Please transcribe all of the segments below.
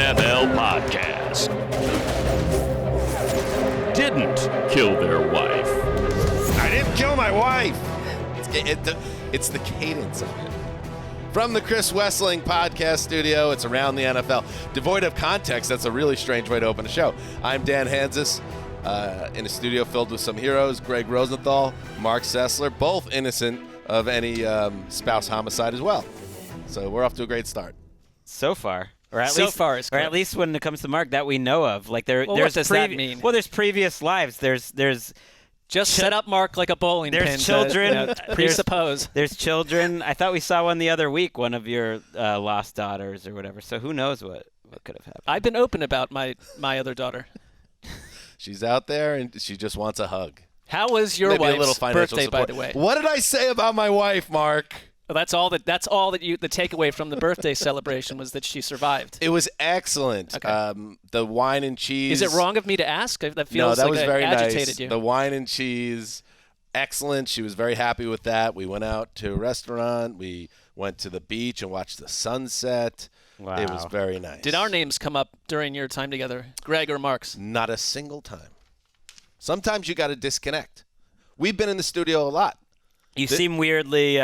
NFL podcast. Didn't kill their wife. I didn't kill my wife. It's the cadence of it. From the Chris Wessling podcast studio, it's Around the NFL. Devoid of context, that's a really strange way to open a show. I'm Dan Hanzus, in a studio filled with some heroes, Gregg Rosenthal, Marc Sessler, both innocent of any spouse homicide as well. So we're off to a great start. So far. Or at So least, far, it's or good. at least when it comes to Mark, that we know of. Like Well, what does that mean? Well, there's previous lives. There's Just set up Mark like a bowling pin. There's children. Presuppose. There's children. I thought we saw one the other week, one of your lost daughters or whatever. So who knows what could have happened. I've been open about my other daughter. She's out there and she just wants a hug. How was your Maybe a wife's little financial birthday, support. by the way? What did I say about my wife, Mark? Well, that's all that you. The takeaway from the birthday celebration was that she survived. It was excellent. Okay. The wine and cheese. Is it wrong of me to ask? That No, feels that like was I very agitated nice. you. The wine and cheese, excellent. She was very happy with that. We went out to a restaurant. We went to the beach and watched the sunset. Wow. It was very nice. Did our names come up during your time together, Gregg or Mark's? Not a single time. Sometimes you got to disconnect. We've been in the studio a lot. You seem weirdly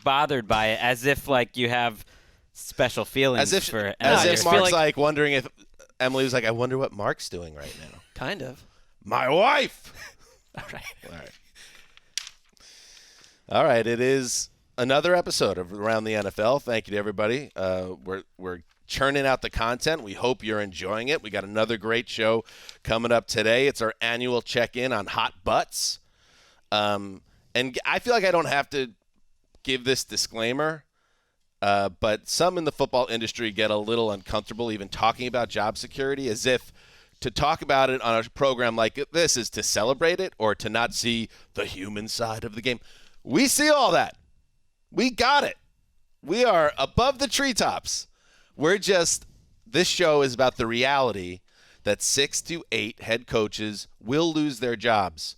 bothered by it, as if like you have special feelings As if for Mark's feel like wondering if Emily was like, I wonder what Mark's doing right now. Kind of. My wife. All right. All right. It is another episode of Around the NFL. Thank you to everybody. We're churning out the content. We hope you're enjoying it. We got another great show coming up today. It's our annual check-in on hot butts. And I feel like I don't have to give this disclaimer, but some in the football industry get a little uncomfortable even talking about job security, as if to talk about it on a program like this is to celebrate it or to not see the human side of the game. We see all that. We got it. We are above the treetops. This show is about the reality that 6 to 8 head coaches will lose their jobs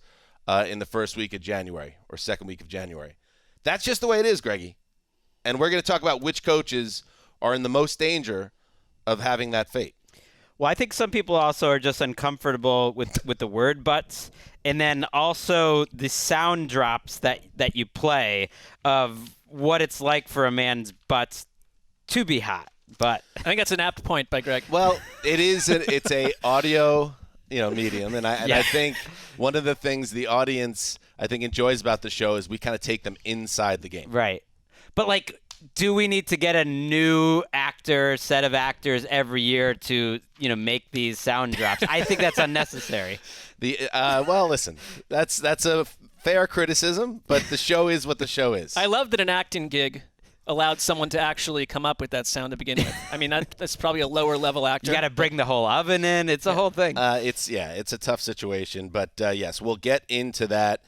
in the first week of January or second week of January. That's just the way it is, Greggy. And we're going to talk about which coaches are in the most danger of having that fate. Well, I think some people also are just uncomfortable with the word butts, and then also the sound drops that you play of what it's like for a man's butts to be hot. But I think that's an apt point by Gregg. Well, it's a audio medium, and I think one of the things the audience I think enjoys about the show is we kind of take them inside the game. Right. But like, do we need to get a new set of actors every year to make these sound drops? I think that's unnecessary. Well, listen, that's a fair criticism, but the show is what the show is. I love that an acting gig allowed someone to actually come up with that sound to begin with. I mean, that's probably a lower level actor. You got to bring the whole oven in. It's a whole thing. It's a tough situation, but yes, we'll get into that.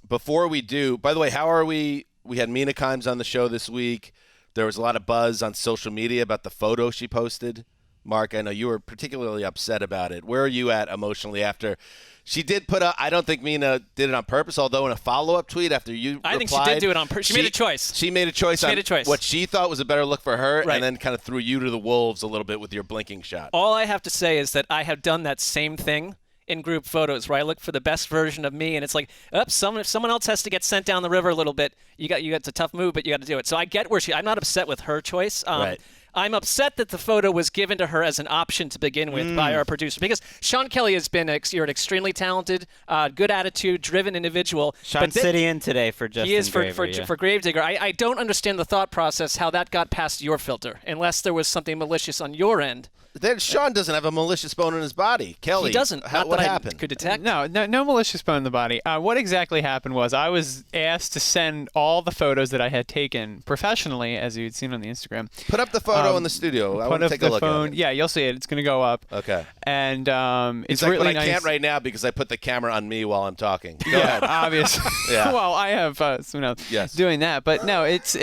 Before we do, by the way, how are we? We had Mina Kimes on the show this week. There was a lot of buzz on social media about the photo she posted. Mark, I know you were particularly upset about it. Where are you at emotionally after she did put up? I don't think Mina did it on purpose, although in a follow-up tweet after you I replied, think she did do it on purpose. She made a choice. She made a choice on what she thought was a better look for her, right, and then kind of threw you to the wolves a little bit with your blinking shot. All I have to say is that I have done that same thing in group photos where I look for the best version of me, and it's like, if someone else has to get sent down the river a little bit, you got it's a tough move, but you got to do it. So I get where I'm not upset with her choice. Right. I'm upset that the photo was given to her as an option to begin with by our producer, because Sean Kelly has been you're an extremely talented, good attitude, driven individual. Sean's sitting in today for Justin He is Graver, for Gravedigger. I don't understand the thought process, how that got past your filter, unless there was something malicious on your end. Sean doesn't have a malicious bone in his body. Kelly, He doesn't. What happened? I could detect. No malicious bone in the body. What exactly happened was I was asked to send all the photos that I had taken professionally, as you'd seen on the Instagram. Put up the photo in the studio. I want to take a look at it. Yeah, you'll see it. It's going to go up. Okay. And it's like, really but nice. I can't right now because I put the camera on me while I'm talking. Go Yeah, ahead. obviously. Yeah. Well, I have someone else Yes. doing that, but no, it's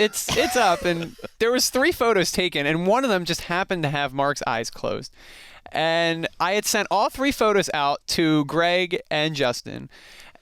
up, and there was 3 photos taken, and one of them just happened to have Mark's eyes closed. And I had sent all 3 photos out to Greg and Justin,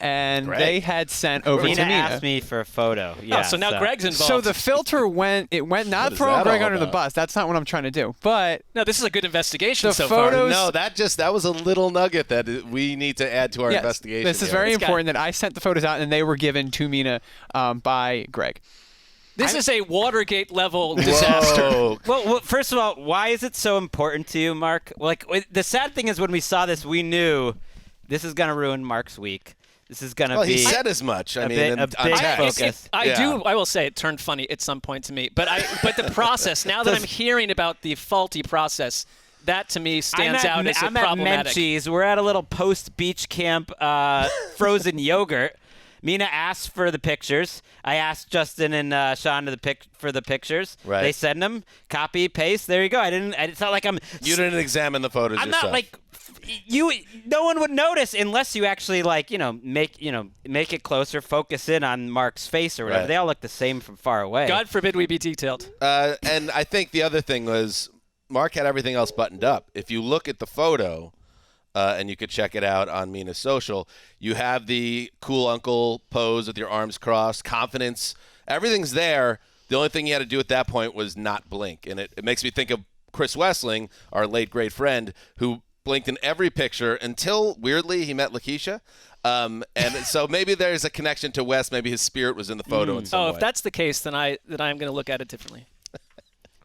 and Greg. they had sent over Mina to Mina. asked me for a photo. Yeah, so now Gregg's involved. So the filter went not is throwing that Greg all under the about? bus. That's not what I'm trying to do. But no, this is a good investigation the so photos- No, that was a little nugget that we need to add to our yes, investigation. this is here. very It's got- important that I sent the photos out and they were given to Mina by Greg. far. This is a Watergate level disaster. Whoa. Well, first of all, why is it so important to you, Mark? Like, the sad thing is when we saw this, we knew this is going to ruin Mark's week. This is going to Well, be he said as much. I a mean, bit- in- a on big text. focus. I will say it turned funny at some point to me. But the process, now that I'm hearing about the faulty process, that to me stands out as I'm problematic. at Menchie's. We're at a little post-beach camp frozen yogurt. Mina asked for the pictures. I asked Justin and Sean for the pictures. Right. They send them. Copy, paste. There you go. It's not like I'm. You didn't examine the photos I'm yourself. not like you. No one would notice unless you actually make it closer, focus in on Mark's face or whatever. Right. They all look the same from far away. God forbid we be detailed. And I think the other thing was Mark had everything else buttoned up. If you look at the photo, and you could check it out on Mina's social, you have the cool uncle pose with your arms crossed, confidence. Everything's there. The only thing you had to do at that point was not blink. And it makes me think of Chris Wessling, our late great friend, who blinked in every picture until, weirdly, he met Lakeisha. And so maybe there's a connection to Wes. Maybe his spirit was in the photo in some way. If that's the case, then I'm going to look at it differently.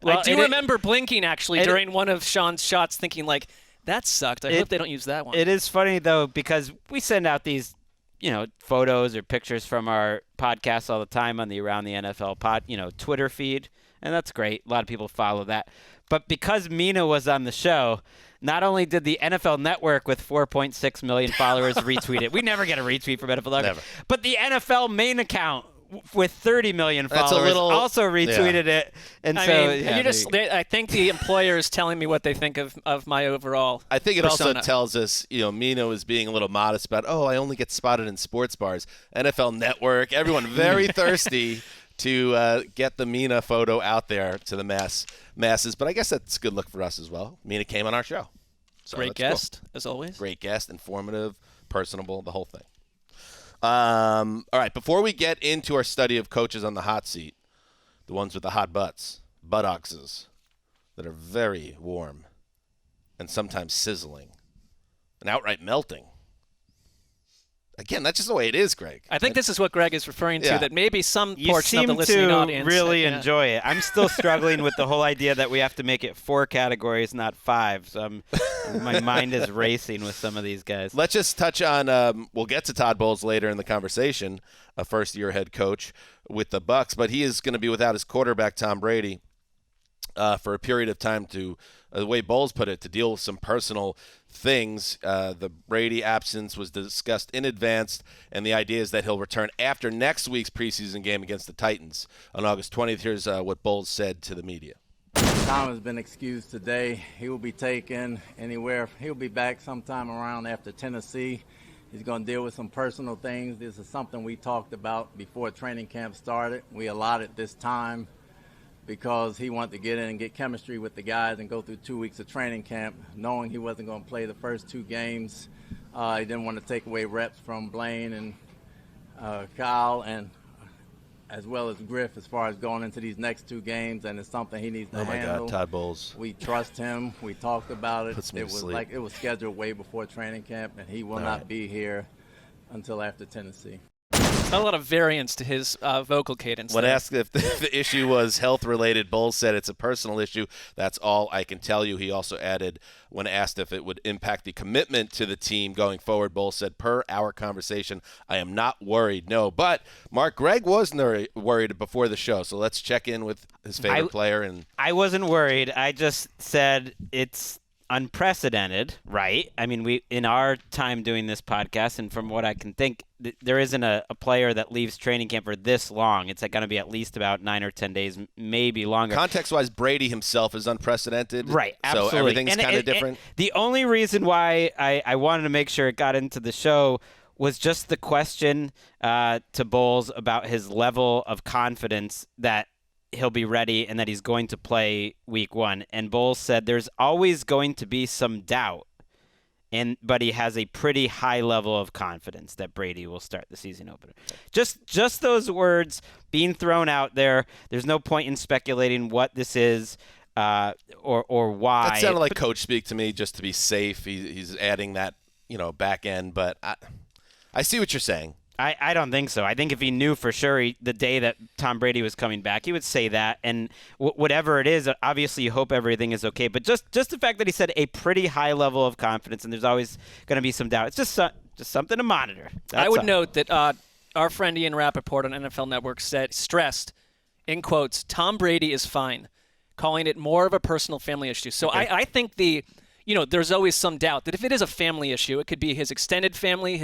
Well, I do remember blinking actually during one of Sean's shots, thinking like, that sucked. I hope they don't use that one. It is funny though because we send out these, photos or pictures from our podcast all the time on the Around the NFL Twitter feed, and that's great. A lot of people follow that. But because Mina was on the show, not only did the NFL Network with 4.6 million followers retweet it, we never get a retweet from NFL Network, Never. but the NFL main account with 30 million That's a followers little- also retweeted it, and I think the employer is telling me what they think of my overall. I think it persona. also tells us, Mina was being a little modest about, I only get spotted in sports bars. NFL Network, everyone very thirsty to get the Mina photo out there to the masses. But I guess that's a good look for us as well. Mina came on our show. So Great that's guest, as always. Great guest, informative, personable, the whole thing. All right, before we get into our study of coaches on the hot seat, the ones with the hot buttocks that are very warm and sometimes sizzling and outright melting. Again, that's just the way it is, Greg. I think this is what Greg is referring to, Yeah. that maybe some You portion of seem the listening to audience really yeah. enjoy it. I'm still struggling with the whole idea that we have to make it 4 categories, not 5. So my mind is racing with some of these guys. Let's just touch on we'll get to Todd Bowles later in the conversation, a first-year head coach with the Bucks, but he is going to be without his quarterback, Tom Brady, for a period of time to, the way Bowles put it, to deal with some personal things. The Brady absence was discussed in advance, and the idea is that he'll return after next week's preseason game against the Titans on August 20th. Here's what Bowles said to the media. Tom has been excused today. He will be taken anywhere. He'll be back sometime around after Tennessee. He's going to deal with some personal things. This is something we talked about before training camp started. We allotted this time because he wanted to get in and get chemistry with the guys and go through 2 weeks of training camp, knowing he wasn't going to play the first 2 games. He didn't want to take away reps from Blaine and Kyle, and as well as Griff, as far as going into these next 2 games, and it's something he needs to handle. Oh, my God, Todd Bowles. We trust him. We talked about it. Puts me It to was sleep. like it was scheduled way before training camp, and he will not be here until after Tennessee. A lot of variance to his vocal cadence. When there. asked if the issue was health-related, Bowles said it's a personal issue. That's all I can tell you. He also added, when asked if it would impact the commitment to the team going forward, Bowles said, per our conversation, I am not worried, no. But, Mark, Gregg was worried before the show, so let's check in with his favorite player. And I wasn't worried. I just said it's unprecedented, right? I mean, we in our time doing this podcast, and from what I can think, there isn't a player that leaves training camp for this long. It's going to be at least about 9 or 10 days, maybe longer. context-wise, Brady himself is unprecedented. Right, absolutely. So everything's And- kind of and- different. and the only reason why I wanted to make sure it got into the show was just the question to Bowles about his level of confidence that he'll be ready and that he's going to play week 1. And Bowles said there's always going to be some doubt. but he has a pretty high level of confidence that Brady will start the season opener. Just those words being thrown out there. There's no point in speculating what this is or why. That sounded like coach speak to me, just to be safe. He's adding that, back end. But I see what you're saying. I don't think so. I think if he knew for sure the day that Tom Brady was coming back, he would say that. And whatever it is, obviously you hope everything is okay. But just the fact that he said a pretty high level of confidence, and there's always going to be some doubt. It's just something to monitor. I would note that our friend Ian Rappaport on NFL Network stressed, in quotes, Tom Brady is fine, calling it more of a personal family issue. So okay. I think there's always some doubt that if it is a family issue, it could be his extended family,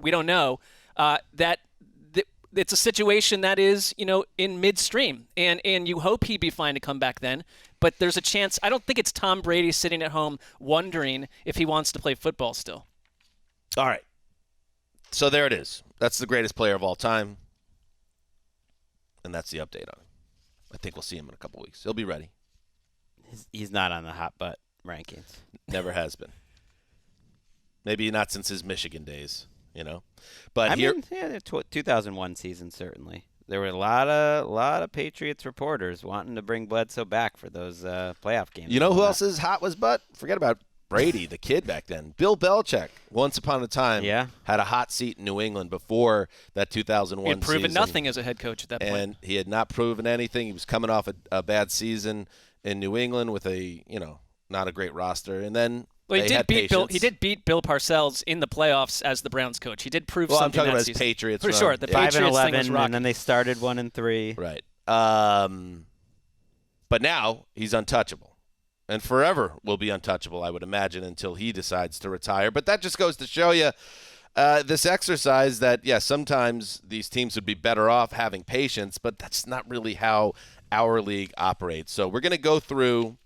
we don't know. That it's a situation that is, in midstream, and you hope he'd be fine to come back then. But there's a chance. I don't think it's Tom Brady sitting at home wondering if he wants to play football still. All right. So there it is. That's the greatest player of all time, and that's the update on it. I think we'll see him in a couple weeks. He'll be ready. He's not on the hot butt rankings. Never has been. Maybe not since his Michigan days. But I mean, the 2001 season certainly. There were a lot of Patriots reporters wanting to bring Bledsoe back for those playoff games. You know who else is hot was butt? Forget about Brady, the kid back then. Bill Belichick, once upon a time, had a hot seat in New England before that 2001 season. He had proven nothing as a head coach at that point. And he had not proven anything. He was coming off a bad season in New England with not a great roster. And then he did beat Bill Parcells in the playoffs as the Browns coach. He did prove something I'm talking that about season. his Patriots. For sure, the Patriots 5-11, and then they started 1-3. Right. But now he's untouchable, and forever will be untouchable, I would imagine, until he decides to retire. But that just goes to show you this exercise that, sometimes these teams would be better off having patience, but that's not really how our league operates. So we're going to go through.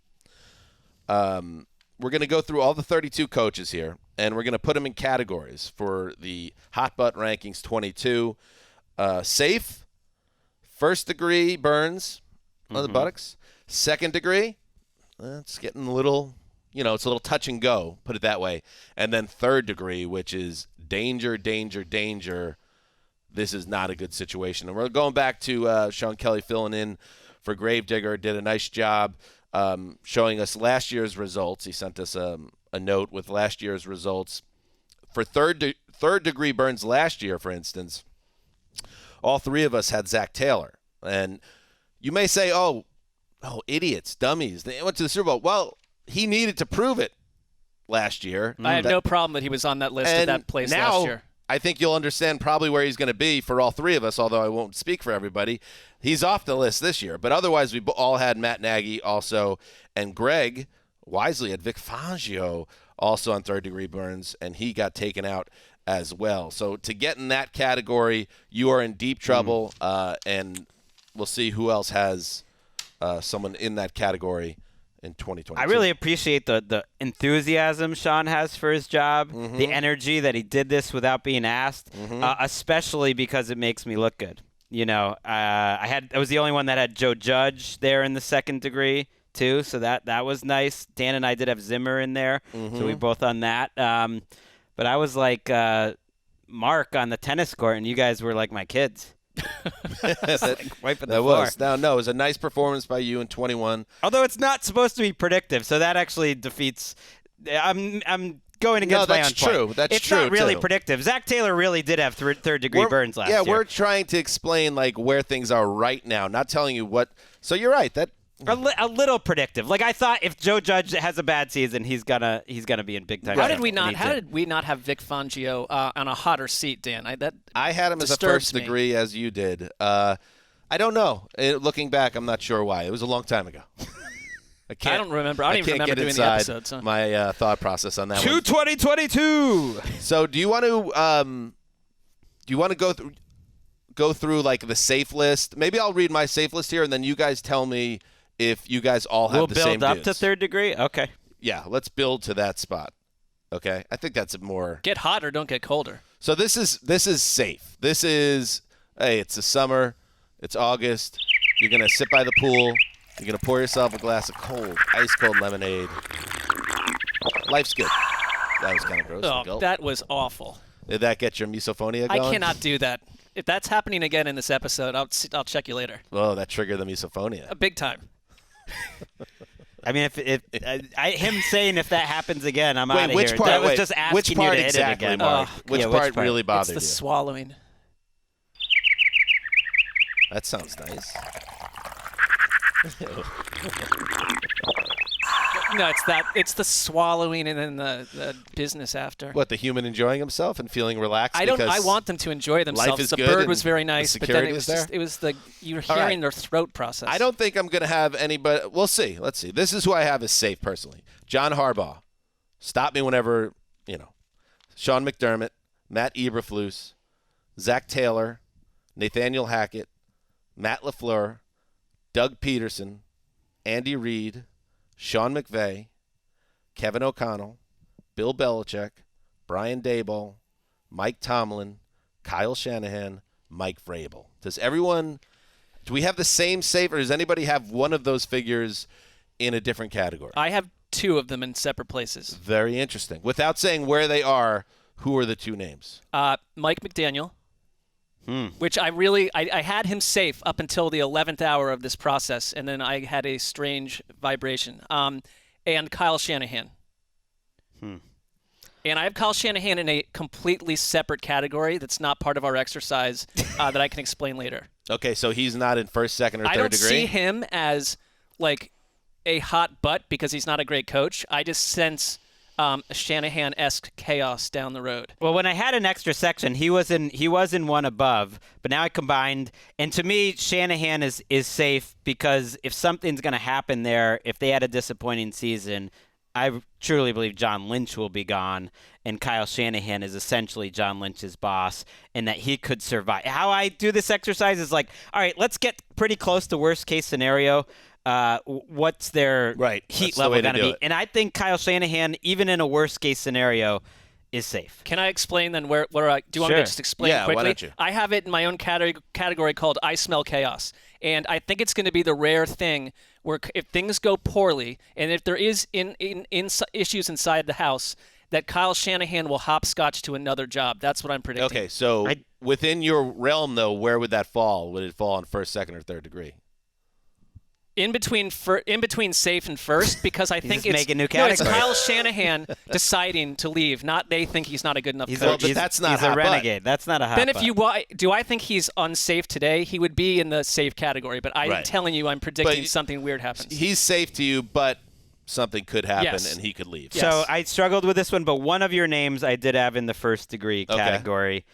We're going to go through all the 32 coaches here, and we're going to put them in categories for the Hot Butt Rankings 22. Safe, first degree burns on the buttocks. Second degree, it's getting a little, it's a little touch and go, put it that way. And then third degree, which is danger, danger, danger. This is not a good situation. And we're going back to Sean Kelly filling in for Gravedigger, did a nice job. Showing us last year's results. He sent us a note with last year's results. For third degree burns last year, for instance, all three of us had Zach Taylor. And you may say, oh, idiots, dummies. They went to the Super Bowl. Well, he needed to prove it last year. I have no problem that he was on that list at that place last year. I think you'll understand probably where he's going to be for all three of us, although I won't speak for everybody. He's off the list this year. But otherwise, we all had Matt Nagy also, and Greg wisely had Vic Fangio also on third-degree burns, and he got taken out as well. So to get in that category, you are in deep trouble, and we'll see who else has someone in that category in 2022. I really appreciate the enthusiasm Sean has for his job, the energy that he did this without being asked, especially because it makes me look good. I was the only one that had Joe Judge there in the second degree too, so that was nice. Dan and I did have Zimmer in there, so we both on that. But I was like Mark on the tennis court, and you guys were like my kids. Wiping the floor. No, it was a nice performance by you in 21. Although it's not supposed to be predictive, so that actually defeats. I'm going against my own point. It's true. Not really predictive. Zach Taylor really did have third-degree burns last year. Yeah, we're trying to explain where things are right now, not telling you what. So you're right. That a little predictive. I thought if Joe Judge has a bad season, he's gonna be in big time. How did we not have Vic Fangio on a hotter seat, Dan? I had him as a first degree, as you did. I don't know. Looking back, I'm not sure why. It was a long time ago. I don't remember. I don't even remember doing the episode. So. My thought process on that. 2022. So do you want to go through the safe list? Maybe I'll read my safe list here, and then you guys tell me if you guys all have the same We'll build up dudes. to third degree? Okay. Yeah, let's build to that spot. Okay? I think that's more... Get hotter, don't get colder. So this is safe. This is, hey, it's the summer. It's August. You're going to sit by the pool. You're going to pour yourself a glass of ice cold lemonade. Life's good. That was kind of gross. Oh, The gulp. that was awful. Did that get your misophonia going? I cannot do that. If that's happening again in this episode, I'll check you later. Oh, that triggered the misophonia. A big time. I mean, him saying if that happens again, I'm out of which here. part? That was wait, just asking which part you to hit exactly, it again. Mark? Which Yeah, part really bothered It's the you? swallowing. That sounds nice. No, it's the swallowing and then the business after. What, the human enjoying himself and feeling relaxed? I because want them to enjoy themselves. life is The good bird and was very the nice, but then security it was was there? just you're All hearing right. their throat process. I don't think I'm going to have anybody. We'll see. Let's see. This is who I have as safe personally. John Harbaugh. Stop me whenever, Sean McDermott, Matt Eberflus, Zach Taylor, Nathaniel Hackett, Matt LaFleur, Doug Peterson, Andy Reid, Sean McVay, Kevin O'Connell, Bill Belichick, Brian Daboll, Mike Tomlin, Kyle Shanahan, Mike Vrabel. Do we have the same safe, or does anybody have one of those figures in a different category? I have two of them in separate places. Very interesting. Without saying where they are, who are the two names? Mike McDaniel, which I had him safe up until the 11th hour of this process, and then I had a strange vibration. And Kyle Shanahan. And I have Kyle Shanahan in a completely separate category that's not part of our exercise that I can explain later. Okay, so he's not in first, second, or third I don't degree? see him as like a hot butt because he's not a great coach. I just sense a Shanahan-esque chaos down the road. Well, when I had an extra section, he was in one above, but now I combined. And to me, Shanahan is safe because if something's going to happen there, if they had a disappointing season, I truly believe John Lynch will be gone, and Kyle Shanahan is essentially John Lynch's boss, and that he could survive. How I do this exercise is like, all right, let's get pretty close to worst case scenario. What's their heat level going to be? And I think Kyle Shanahan, even in a worst case scenario, is safe. Can I explain then where do you want me to just explain quickly? Why don't you? I have it in my own category called I Smell Chaos. And I think it's going to be the rare thing where if things go poorly and if there is in issues inside the house, that Kyle Shanahan will hopscotch to another job. That's what I'm predicting. Okay, so within your realm, though, where would that fall? Would it fall on first, second, or third degree? In between safe and first, because I think just making new categories. it's Kyle Shanahan deciding to leave, not they think he's not a good enough coach. But that's not he's hot a renegade. That's not a hot Then if butt. do I think he's unsafe today? He would be in the safe category, but I'm telling you, I'm predicting something weird happens. He's safe to you, but something could happen Yes. and he could leave. Yes. So I struggled with this one, but one of your names I did have in the first degree category.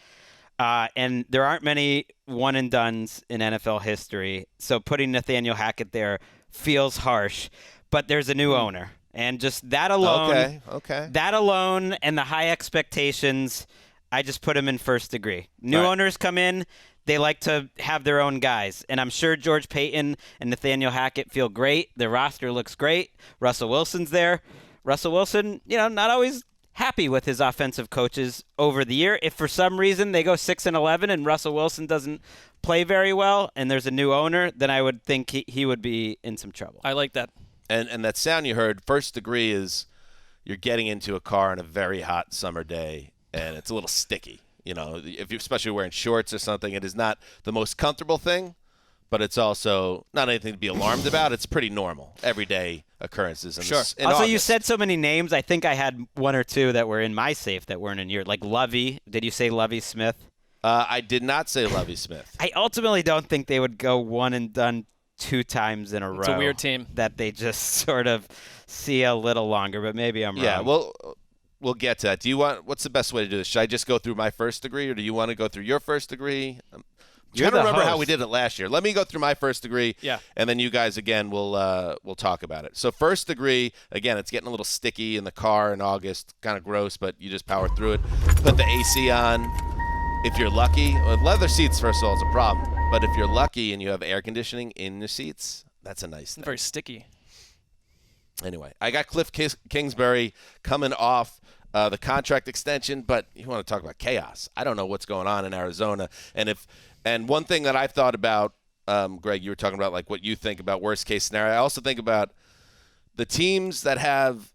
And there aren't many one and dones in NFL history. So putting Nathaniel Hackett there feels harsh, but there's a new owner. And just that alone, that alone and the high expectations, I just put him in first degree. New owners come in, they like to have their own guys. And I'm sure George Payton and Nathaniel Hackett feel great. Their roster looks great. Russell Wilson's there. Russell Wilson, not always happy with his offensive coaches over the year. If for some reason they go 6-11 and Russell Wilson doesn't play very well and there's a new owner, then I would think he would be in some trouble. I like that. And that sound you heard, first degree, is you're getting into a car on a very hot summer day and it's a little sticky. If you're especially wearing shorts or something, it is not the most comfortable thing, but it's also not anything to be alarmed about. It's pretty normal, everyday occurrences. In Also, August. you said so many names. I think I had one or two that were in my safe that weren't in your. Like Lovey. Did you say Lovey Smith? I did not say Lovey Smith. I ultimately don't think they would go one and done 2 times in a row. It's a weird team. That they just sort of see a little longer, but maybe I'm wrong. Yeah, we'll get to that. What's the best way to do this? Should I just go through my first degree, or do you want to go through your first degree? You're I don't the remember how host. we did it last year. Let me go through my first degree, and then you guys, again, we'll talk about it. So first degree, again, it's getting a little sticky in the car in August. Kind of gross, but you just power through it. Put the AC on. If you're lucky, leather seats, first of all, is a problem. But if you're lucky and you have air conditioning in the seats, that's a nice thing. Very sticky. Anyway, I got Cliff Kingsbury coming off the contract extension, but you want to talk about chaos. I don't know what's going on in Arizona. And one thing that I've thought about, Greg, you were talking about like what you think about worst case scenario. I also think about the teams that have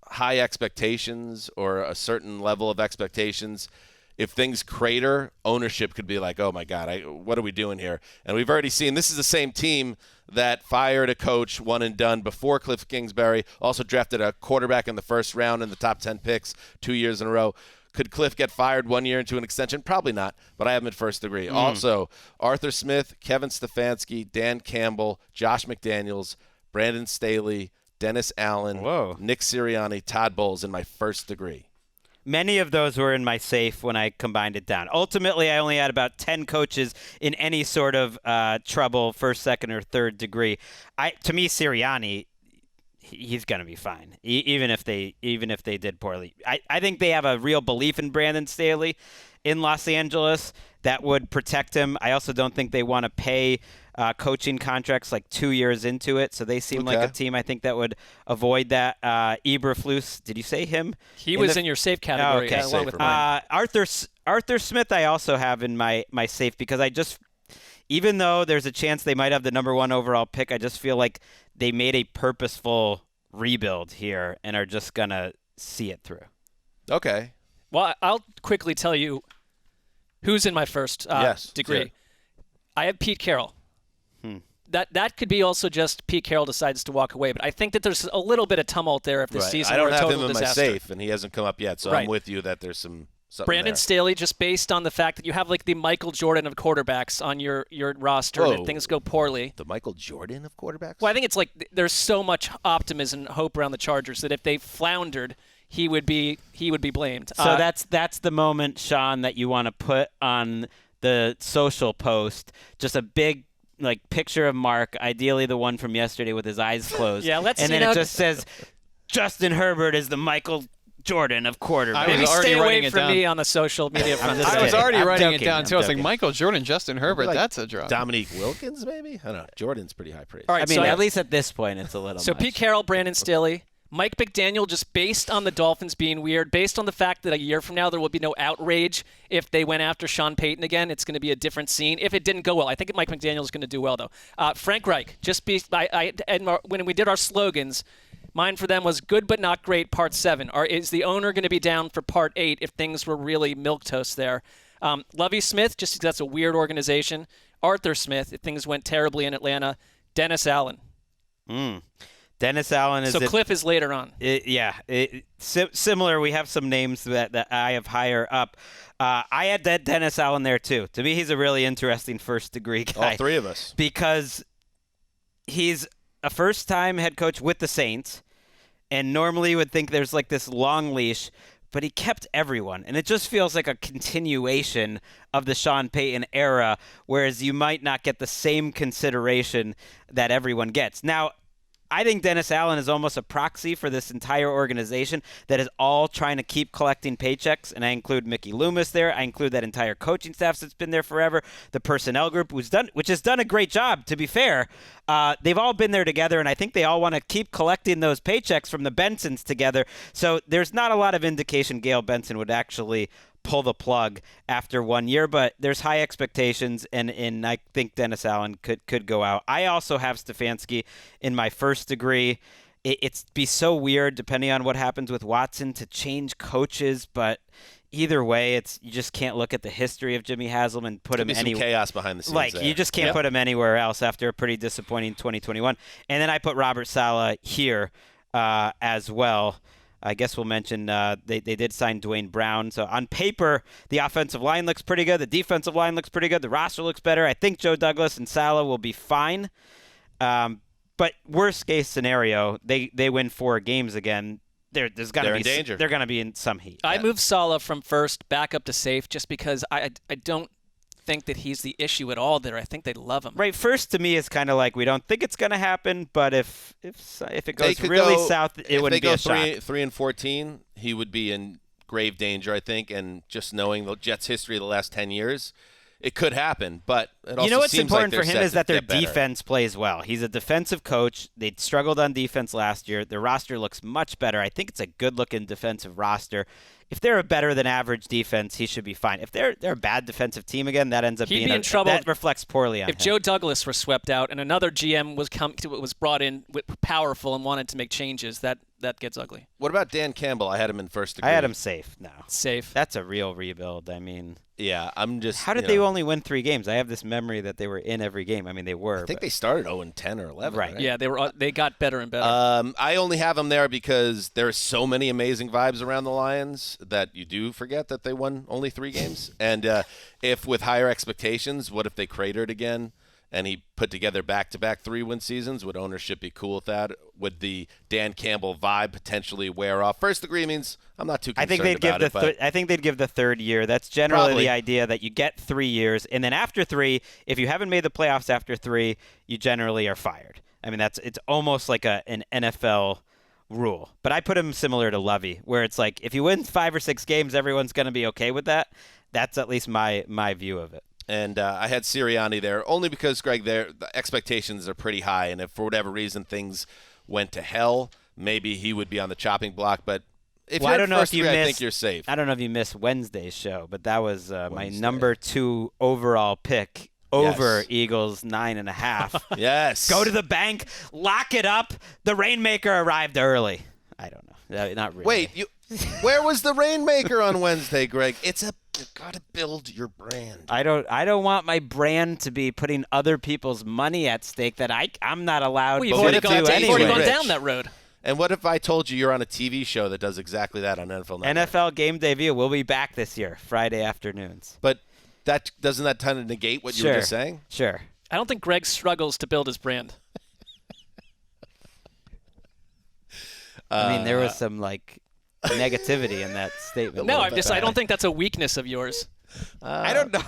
high expectations or a certain level of expectations, if things crater, ownership could be like, oh, my God, what are we doing here? And we've already seen this is the same team that fired a coach, one and done, before Cliff Kingsbury, also drafted a quarterback in the first round in the top 10 picks 2 years in a row. Could Cliff get fired 1 year into an extension? Probably not, but I have him at first degree. Also, Arthur Smith, Kevin Stefanski, Dan Campbell, Josh McDaniels, Brandon Staley, Dennis Allen, Nick Sirianni, Todd Bowles in my first degree. Many of those were in my safe when I combined it down. Ultimately, I only had about 10 coaches in any sort of trouble, first, second, or third degree. To me, Sirianni, he's going to be fine, even if they did poorly. I think they have a real belief in Brandon Staley in Los Angeles that would protect him. I also don't think they want to pay coaching contracts like 2 years into it, so they seem like a team I think that would avoid that. Eberflus, did you say him? He was in your safe category. Okay. Along with mine. Arthur Smith I also have in my safe because even though there's a chance they might have the number 1 overall pick, I just feel like they made a purposeful rebuild here and are just going to see it through. Okay. Well, I'll quickly tell you who's in my first degree. Sure. I have Pete Carroll. That could be also just Pete Carroll decides to walk away, but I think that there's a little bit of tumult there if the season I don't were a have total him in disaster. my safe, and he hasn't come up yet, so Right. I'm with you that there's something Brandon there. Staley, just based on the fact that you have like the Michael Jordan of quarterbacks on your roster, and if things go poorly. The Michael Jordan of quarterbacks? Well, I think it's like there's so much optimism and hope around the Chargers that if they floundered, he would be blamed. So that's the moment, Sean, that you want to put on the social post. Just a big picture of Mark, ideally the one from yesterday with his eyes closed. Yeah, and then it just says, Justin Herbert is the Michael Jordan of quarterback. Maybe was already stay writing away it from down. me on the social media front. just I was kidding. already I'm writing it joking. down, too. I was like, joking. Michael Jordan, Justin Herbert, that's a draw. Dominique Wilkins, maybe? I don't know. Jordan's pretty high praise. All right, I mean, so at least at this point, it's a little So much. Pete Carroll, Brandon Staley, Mike McDaniel, just based on the Dolphins being weird, based on the fact that a year from now there will be no outrage if they went after Sean Payton again. It's going to be a different scene. If it didn't go well, I think Mike McDaniel is going to do well though. Frank Reich, when we did our slogans, mine for them was good but not great, part 7. Is the owner going to be down for part 8 if things were really milquetoast there? Lovie Smith, just because that's a weird organization. Arthur Smith, if things went terribly in Atlanta. Dennis Allen. Dennis Allen is Cliff is later on. Similar. We have some names that I have higher up. I had that Dennis Allen there too. To me, he's a really interesting first degree guy. All three of us. Because he's a first-time head coach with the Saints, and normally you would think there's like this long leash, but he kept everyone. And it just feels like a continuation of the Sean Payton era, whereas you might not get the same consideration that everyone gets. Now, I think Dennis Allen is almost a proxy for this entire organization that is all trying to keep collecting paychecks, and I include Mickey Loomis there. I include that entire coaching staff that's been there forever, the personnel group which has done a great job, to be fair. They've all been there together, and I think they all want to keep collecting those paychecks from the Bensons together. So there's not a lot of indication Gail Benson would actually pull the plug after 1 year, but there's high expectations, and I think Dennis Allen could go out. I also have Stefanski in my first degree. It'd be so weird, depending on what happens with Watson, to change coaches, but either way, you just can't look at the history of Jimmy Haslam and put him anywhere. Chaos behind the scenes. You just can't put him anywhere else after a pretty disappointing 2021. And then I put Robert Saleh here as well. I guess we'll mention they did sign Dwayne Brown. So on paper, the offensive line looks pretty good. The defensive line looks pretty good. The roster looks better. I think Joe Douglas and Saleh will be fine. But worst case scenario, they win 4 games again. There's got to be danger. They're going to be in some heat. I moved Saleh from first back up to safe just because I don't think that he's the issue at all there. I think they love him. Right, first to me is kind of like we don't think it's going to happen, but if it goes really south, it wouldn't be a shock. If they go 3-14, he would be in grave danger, I think. And just knowing the Jets' history of the last 10 years, it could happen. But it also what's seems important like for him is that their defense plays well. He's a defensive coach. They struggled on defense last year. Their roster looks much better. I think it's a good-looking defensive roster. if they're a better than average defense, he should be fine. If they're a bad defensive team again, that ends up He'd being be in trouble that reflects poorly on him. If Joe Douglas were swept out and another GM was brought in powerful and wanted to make changes, that gets ugly. What about Dan Campbell? I had him in first degree. I had him safe now. Safe. That's a real rebuild. I mean, yeah, I'm just. How did they only win 3 games? I have this memory that they were in every game. I mean, they were. I think they started 0-10 or 11. Right. Yeah, they got better and better. I only have them there because there are so many amazing vibes around the Lions that you do forget that they won only 3 games. And if with higher expectations, what if they cratered again? And he put together back-to-back 3-win seasons. Would ownership be cool with that? Would the Dan Campbell vibe potentially wear off? First degree means I'm not too concerned I think they'd give the third year. That's generally Probably. the idea, that you get 3 years, and then after 3, if you haven't made the playoffs after 3, you generally are fired. I mean, it's almost like an NFL rule. But I put him similar to Lovey, where it's like if you win 5 or 6 games, everyone's going to be okay with that. That's at least my view of it. And I had Sirianni there only because, Greg, the expectations are pretty high. And if for whatever reason things went to hell, maybe he would be on the chopping block. But if you're at first degree, I think you're safe. I don't know if you missed Wednesday's show, but that was my number 2 overall pick over Eagles 9.5. Yes. Go to the bank, lock it up. The Rainmaker arrived early. I don't know. Not really. Wait, where was the Rainmaker on Wednesday, Greg? You've got to build your brand. I don't want my brand to be putting other people's money at stake that I'm not allowed to do already anyway. gone down that road. And what if I told you you're on a TV show that does exactly that on NFL Network? NFL Game Day View will be back this year, Friday afternoons. But doesn't that kind of negate what you were just saying? Sure. I don't think Greg struggles to build his brand. I mean, there was some negativity in that statement. No, I don't think that's a weakness of yours. I don't know.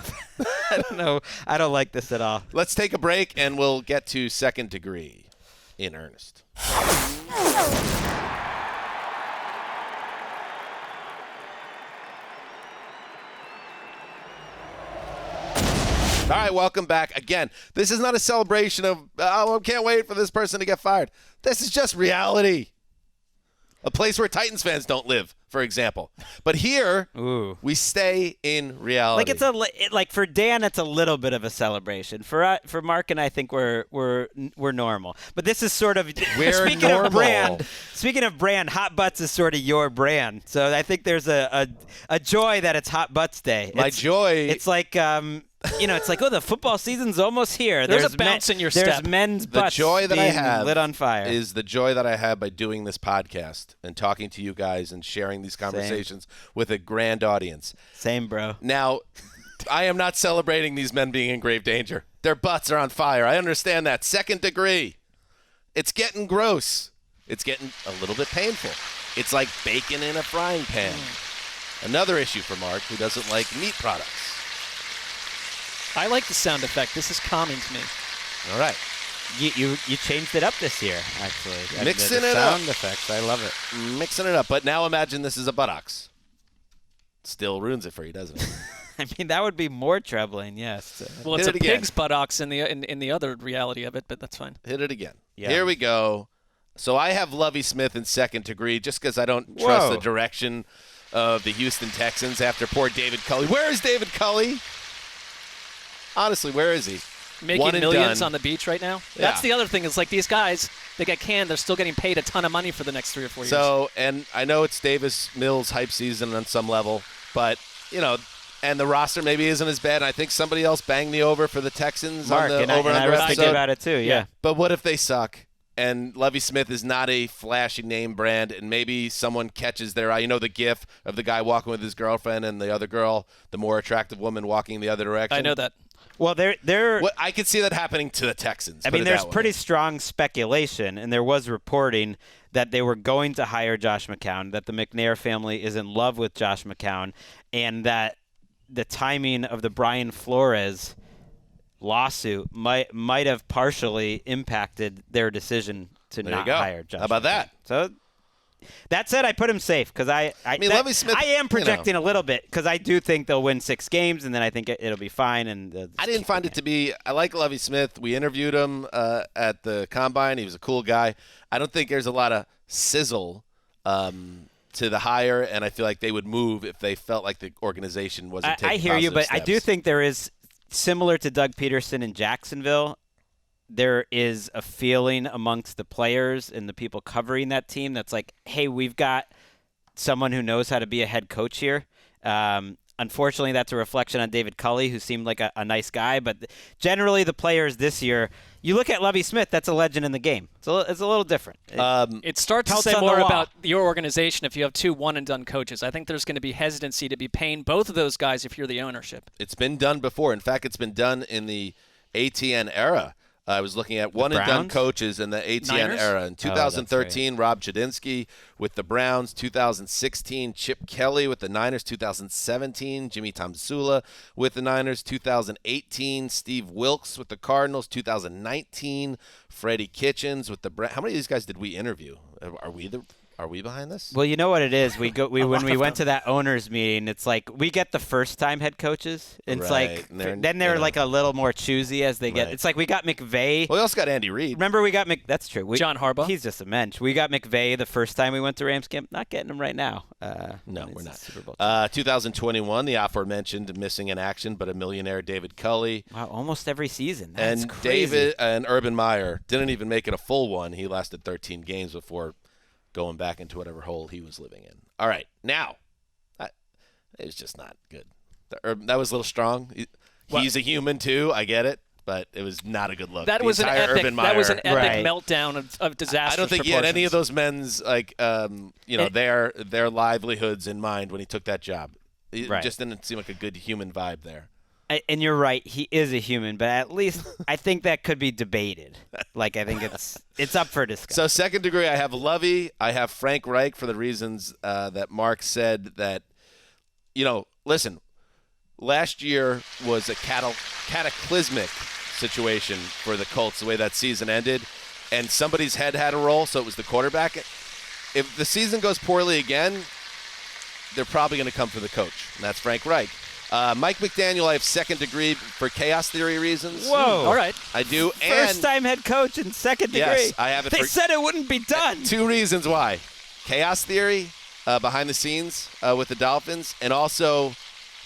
I don't know. I don't like this at all. Let's take a break, and we'll get to second degree in earnest. All right, welcome back. Again, this is not a celebration of, I can't wait for this person to get fired. This is just reality. A place where Titans fans don't live, for example. But here, we stay in reality. For Dan, it's a little bit of a celebration. For Mark and I think we're normal. But this is sort of Speaking of brand, Hot Butts is sort of your brand. So I think there's a joy that it's Hot Butts Day. It's like the football season's almost here. There's a bounce in your step. There's men's butts the joy that I have lit on fire. Is the joy that I have by doing this podcast and talking to you guys and sharing these conversations with a grand audience. Same, bro. Now, I am not celebrating these men being in grave danger. Their butts are on fire. I understand that. Second degree. It's getting gross. It's getting a little bit painful. It's like bacon in a frying pan. Another issue for Mark, who doesn't like meat products. I like the sound effect. This is calming to me. All right. You changed it up this year, actually. Mixing the it up. Sound effects. I love it. Mixing it up. But now imagine this is a buttocks. Still ruins it for you, doesn't it? I mean, that would be more troubling, yes. Well, it's a pig's buttocks in the other reality of it, but that's fine. Hit it again. Yeah. Here we go. So I have Lovie Smith in second degree just because I don't trust the direction of the Houston Texans after poor David Culley. Where is David Culley? Honestly, where is he? Making millions on the beach right now? Yeah. That's the other thing. Is these guys, they get canned. They're still getting paid a ton of money for the next 3 or 4 years. So, and I know it's Davis Mills hype season on some level, but, and the roster maybe isn't as bad. I think somebody else banged the over for the Texans Mark, on the and over-under I was episode. thinking about it too, yeah. But what if they suck? And Lovie Smith is not a flashy name brand, and maybe someone catches their eye. The gif of the guy walking with his girlfriend and the other girl, the more attractive woman walking in the other direction. I know that. Well, I could see that happening to the Texans. I mean, there's pretty strong speculation, and there was reporting that they were going to hire Josh McCown, that the McNair family is in love with Josh McCown, and that the timing of the Brian Flores lawsuit might have partially impacted their decision to not hire Josh. How about that? So that said, I put him safe because I mean, Lovie Smith, I am projecting a little bit because I do think they'll win 6 games, and then I think it'll be fine. And I didn't find it to be. I like Lovie Smith. We interviewed him at the Combine. He was a cool guy. I don't think there's a lot of sizzle to the hire, and I feel like they would move if they felt like the organization wasn't taking I hear you, positive but I do steps. think there is, similar to Doug Peterson in Jacksonville, there is a feeling amongst the players and the people covering that team that's like, hey, we've got someone who knows how to be a head coach here. Unfortunately, that's a reflection on David Culley, who seemed like a nice guy. But generally, the players this year, you look at Lovie Smith, that's a legend in the game. It's a little different. It starts to Pelts say on the more wall. about your organization if you have two one-and-done coaches. I think there's going to be hesitancy to be paying both of those guys if you're the ownership. It's been done before. In fact, it's been done in the ATN era. I was looking at one-and-done Browns? coaches in the ATN Niners? era. In 2013, Rob Chadinsky with the Browns. 2016, Chip Kelly with the Niners. 2017, Jimmy Tomsula with the Niners. 2018, Steve Wilkes with the Cardinals. 2019, Freddie Kitchens with the Browns. How many of these guys did we interview? Are we behind this? Well, you know what it is. When we went to that owners meeting, it's like we get the first-time head coaches. It's Right. like And then they're like a little more choosy as they get. Right. It's like we got McVay. Well, we also got Andy Reid. Remember, we got That's true. John Harbaugh? He's just a mensch. We got McVay the first time we went to Rams camp. Not getting him right now. No, he's we're a not. Super Bowl 2021, the aforementioned missing in action, but a millionaire David Culley. Wow, almost every season. That's And crazy. David and Urban Meyer didn't even make it a full one. He lasted 13 games before going back into whatever hole he was living in. All right, now, it was just not good. That was a little strong. He's a human too. I get it, but it was not a good look. That The was an entire epic. Urban Meyer, That was an epic Right. meltdown of disaster. I don't think he had any of those men's their livelihoods in mind when he took that job. It Right. just didn't seem like a good human vibe there. And you're right, he is a human, but at least I think that could be debated. Like I think it's up for discussion. So second degree, I have Lovey. I have Frank Reich for the reasons that Mark said that, listen, last year was a cataclysmic situation for the Colts, the way that season ended, and somebody's head had a roll, so it was the quarterback. If the season goes poorly again, they're probably going to come for the coach, and that's Frank Reich. Mike McDaniel, I have second degree for chaos theory reasons. Whoa. All right. I do. And First-time head coach in second degree. Yes, I have it They for- said it wouldn't be done. two reasons why. Chaos theory behind the scenes with the Dolphins. And also,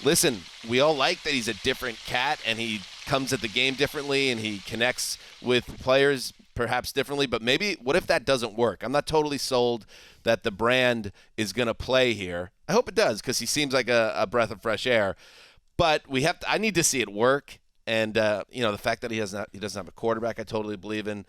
listen, we all like that he's a different cat and he comes at the game differently and he connects with players perhaps differently. But maybe, what if that doesn't work? I'm not totally sold that the brand is going to play here. I hope it does because he seems like a breath of fresh air. But I need to see it work. And, the fact that he doesn't have a quarterback I totally believe in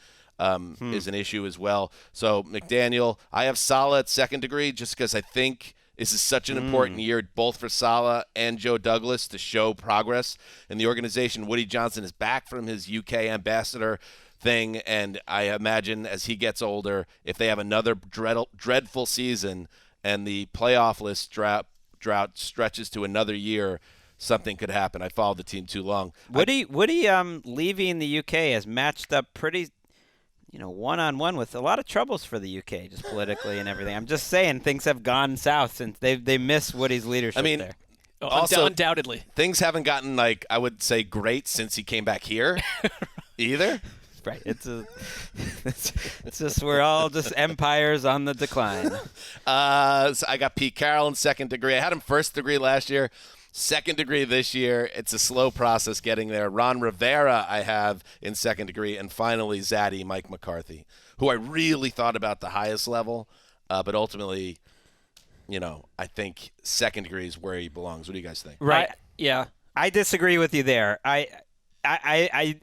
is an issue as well. So, McDaniel, I have Saleh at second degree just because I think this is such an important year both for Saleh and Joe Douglas to show progress in the organization. Woody Johnson is back from his UK ambassador thing, and I imagine as he gets older, if they have another dreadful season and the playoff list drought stretches to another year, something could happen. I followed the team too long. Woody leaving the UK has matched up pretty, one-on-one with a lot of troubles for the UK, just politically and everything. I'm just saying things have gone south since they miss Woody's leadership there. Also, Undoubtedly. things haven't gotten, I would say, great since he came back here either. Right. It's just we're all just empires on the decline. So I got Pete Carroll in second degree. I had him first degree last year. Second degree this year. It's a slow process getting there. Ron Rivera I have in second degree. And finally, Zaddy, Mike McCarthy, who I really thought about the highest level. But ultimately, I think second degree is where he belongs. What do you guys think? Right. Yeah. I disagree with you there. I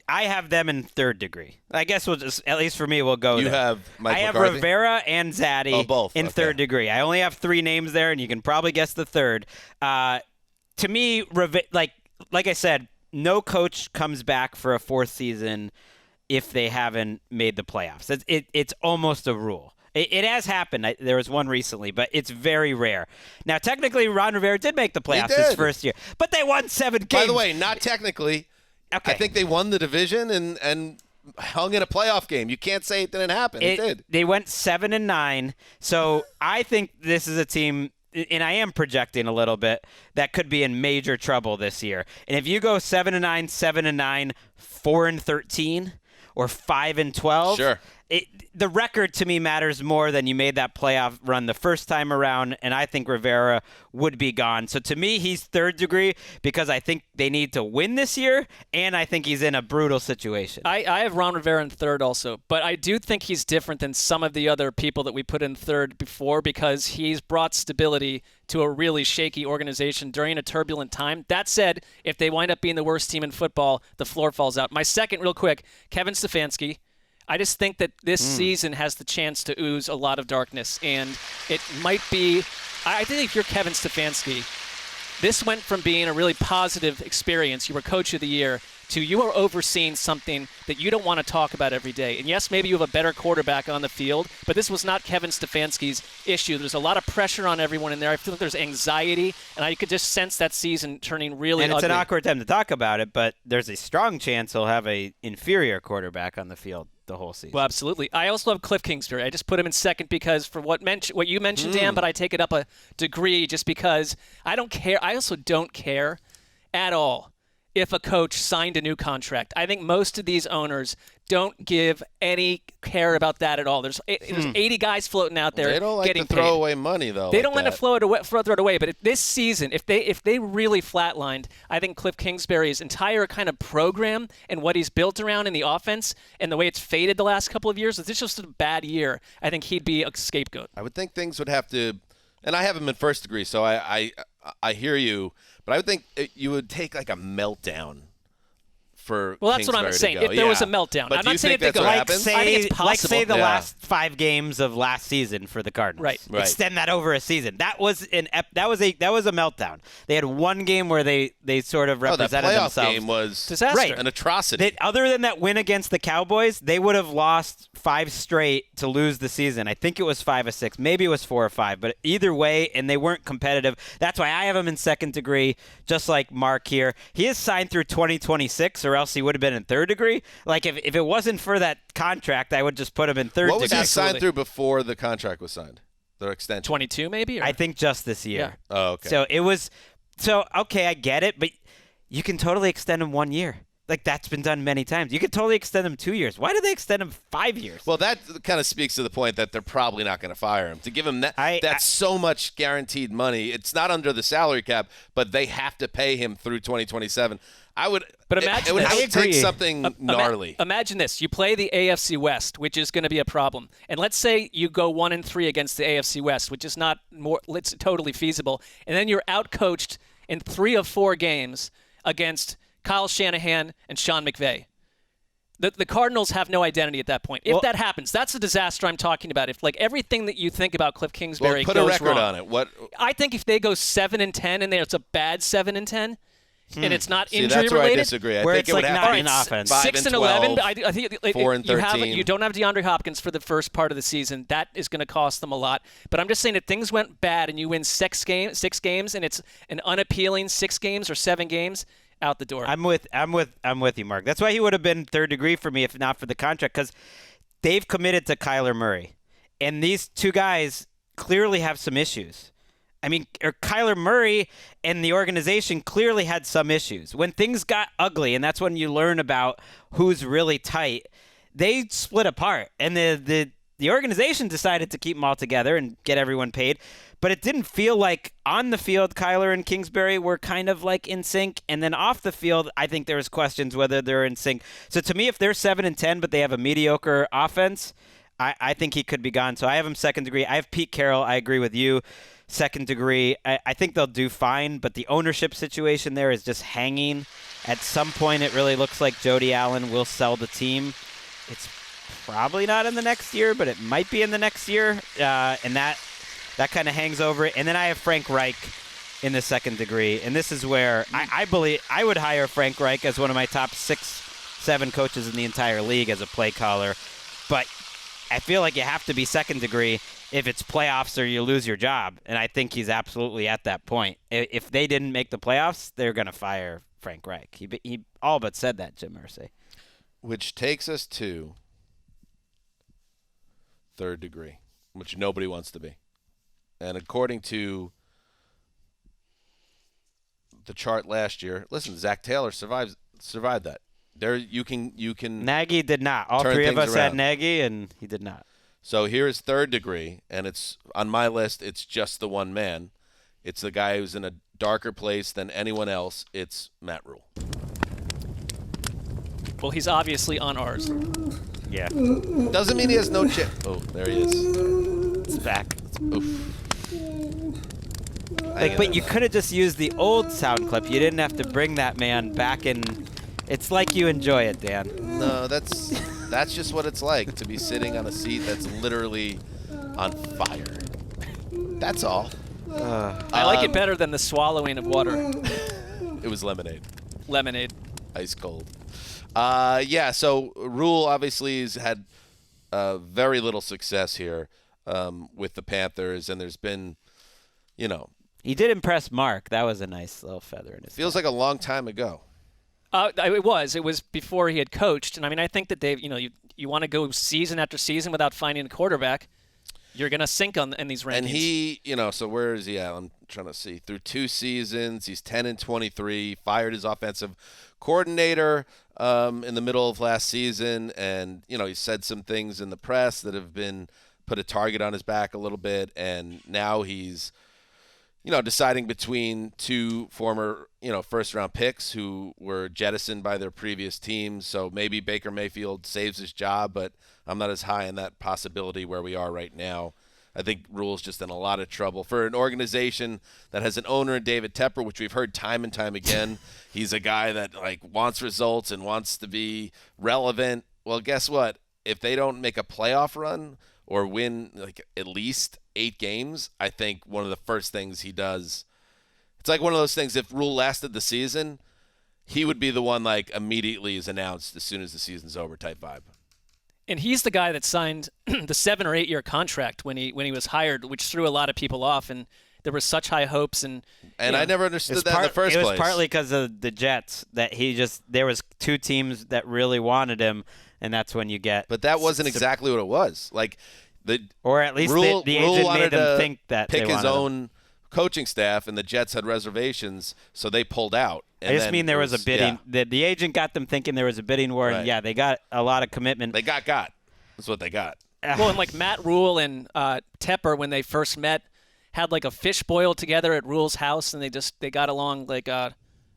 have them in third degree. I guess we'll just, at least for me, we'll go You there. have Mike I have McCarthy? Rivera and Zaddy both. in Okay. third degree. I only have three names there, and you can probably guess the third. To me, like I said, no coach comes back for a fourth season if they haven't made the playoffs. It's almost a rule. It has happened. There was one recently, but it's very rare. Now, technically, Ron Rivera did make the playoffs his did. first year, but they won 7 games. By the way, not technically. Okay. I think they won the division and hung in a playoff game. You can't say it didn't happen. It did. They went 7-9. So I think this is a team, and I am projecting a little bit, that could be in major trouble this year. And if you go 7-9, 7-9, 4-13, or 5-12, Sure. the record to me matters more than you made that playoff run the first time around, and I think Rivera would be gone. So to me, he's third degree because I think they need to win this year, and I think he's in a brutal situation. I have Ron Rivera in third also, but I do think he's different than some of the other people that we put in third before because he's brought stability to a really shaky organization during a turbulent time. That said, if they wind up being the worst team in football, the floor falls out. My second, real quick, Kevin Stefanski. I just think that this season has the chance to ooze a lot of darkness, and it might be – I think if you're Kevin Stefanski, this went from being a really positive experience, you were coach of the year, to you are overseeing something that you don't want to talk about every day. And yes, maybe you have a better quarterback on the field, but this was not Kevin Stefanski's issue. There's a lot of pressure on everyone in there. I feel like there's anxiety, and I could just sense that season turning really ugly. And it's an awkward time to talk about it, but there's a strong chance he'll have a inferior quarterback on the field the whole season. Well, absolutely. I also have Cliff Kingsbury. I just put him in second because for what you mentioned, Dan, but I take it up a degree just because I don't care. I also don't care at all if a coach signed a new contract. I think most of these owners don't give any care about that at all. There's 80 guys floating out there They don't like getting to throw paid. away money, though. They like don't let that. it throw it away. But this season, if they really flatlined, I think Cliff Kingsbury's entire kind of program and what he's built around in the offense and the way it's faded the last couple of years, if this was just a bad year, I think he'd be a scapegoat. I would think things would have to, and I have him in first degree, so I hear you, but I would think you would take like a meltdown for Well, that's what I'm Kingsbury to saying. go. If there was a meltdown. But I'm do not you saying think if they that's go what like happens? I think it's Like say possible. the Yeah. last 5 games of last season for the Cardinals. Right. Extend that over a season. That was a meltdown. They had one game where they sort of that represented playoff themselves. game was Disaster. Right. an atrocity. Other than that win against the Cowboys, they would have lost 5 straight to lose the season. I think it was 5 or 6. Maybe it was 4 or 5. But either way, and they weren't competitive. That's why I have him in second degree, just like Mark here. He is signed through 2026, or else he would have been in third degree. Like, if it wasn't for that contract, I would just put him in third what was degree. he signed Absolutely. through before the contract was signed? The extension. 22 maybe? Or? I think just this year. Yeah. Oh, okay. So it was okay, I get it, but you can totally extend him 1 year. Like, that's been done many times. You could totally extend him 2 years. Why do they extend him 5 years? Well, that kind of speaks to the point that they're probably not going to fire him. To give him that's so much guaranteed money. It's not under the salary cap, but they have to pay him through 2027. But imagine it would this. have I to take agree. something gnarly. Imagine this. You play the AFC West, which is going to be a problem. And let's say you go 1-3 against the AFC West, which is not it's totally feasible. And then you're outcoached in 3 of 4 games against Kyle Shanahan and Sean McVay. The Cardinals have no identity at that point. If that happens, that's the disaster I'm talking about. If like everything that you think about Cliff Kingsbury Put goes a record wrong. on it. What? I think if they go 7-10 and it's a bad 7-10, and it's not See, injury that's where related. I disagree. I Where think it's it would like have not to be in offense. 6-11. 5-12, I think 4-13. you don't have DeAndre Hopkins for the first part of the season. That is going to cost them a lot. But I'm just saying that things went bad and you win 6 games, and it's an unappealing 6 games or 7 games. Out the door. I'm with you, Mark. That's why he would have been third degree for me if not for the contract, because they've committed to Kyler Murray, and these two guys clearly have some issues. I mean, Kyler Murray and the organization clearly had some issues. When things got ugly, and that's when you learn about who's really tight, they split apart, and the organization decided to keep them all together and get everyone paid. But it didn't feel like on the field Kyler and Kingsbury were kind of like in sync, and then off the field I think there was questions whether they're in sync. So to me, if they're 7-10 but they have a mediocre offense, I think he could be gone. So I have him second degree. I have Pete Carroll. I agree with you. Second degree. I think they'll do fine, but the ownership situation there is just hanging. At some point it really looks like Jody Allen will sell the team. It's probably not in the next year, but it might be in the next year, and that kind of hangs over it. And then I have Frank Reich in the second degree, and this is where I believe I would hire Frank Reich as one of my top 6-7 coaches in the entire league as a play caller. But I feel like you have to be second degree if it's playoffs or you lose your job, and I think he's absolutely at that point. If they didn't make the playoffs, they're going to fire Frank Reich. He all but said that, Jim Irsay. Which takes us to third degree, which nobody wants to be. And according to the chart last year, listen, Zach Taylor survived that. There you can Nagy did not. All turn three of things us had around. Nagy, and he did not. So here's third degree, and it's on my list. It's just the one man. It's the guy who's in a darker place than anyone else. It's Matt Rule. Well, he's obviously on ours. Yeah, Doesn't mean he has no chance. Oh, there he is. it's back. Oof. But you could have just used the old sound clip. You didn't have to bring that man back in. It's like you enjoy it, Dan. No, that's just what it's like to be sitting on a seat that's literally on fire. That's all. I like it better than the swallowing of water. It was lemonade. Lemonade. Ice cold. Yeah, so Rule obviously has had very little success here with the Panthers, and there's been, He did impress Mark. That was a nice little feather in his feels like a long time ago. It was before he had coached, and I mean, I think that they've, you want to go season after season without finding a quarterback, you're gonna sink in these rankings. And he, so where is he at? I'm trying to see. Through 2 seasons, he's 10-23. Fired his offensive coordinator in the middle of last season, and he said some things in the press that have been put a target on his back a little bit, and now he's deciding between 2 former, first-round picks who were jettisoned by their previous teams. So maybe Baker Mayfield saves his job, but I'm not as high in that possibility where we are right now. I think Rule's just in a lot of trouble. For an organization that has an owner in David Tepper, which we've heard time and time again, he's a guy that wants results and wants to be relevant. Well, guess what? If they don't make a playoff run or win at least 8 games, I think one of the first things he does, it's like one of those things, if Rule lasted the season, he would be the one immediately is announced as soon as the season's over type vibe. And he's the guy that signed the 7 or 8 year contract when he was hired, which threw a lot of people off, and there were such high hopes. And I never understood that in the first place. It was partly because of the Jets that there was 2 teams that really wanted him, and that's when you get. But that wasn't exactly what it was. Or at least Rule the agent wanted made them to think that pick they his wanted him. own coaching staff, and the Jets had reservations, so they pulled out. I just mean there was a bidding. Yeah. The agent got them thinking there was a bidding war, Right. and yeah, they got a lot of commitment. They got. That's what they got. well, and Matt Rule and Tepper, when they first met, had a fish boil together at Rule's house, and they got along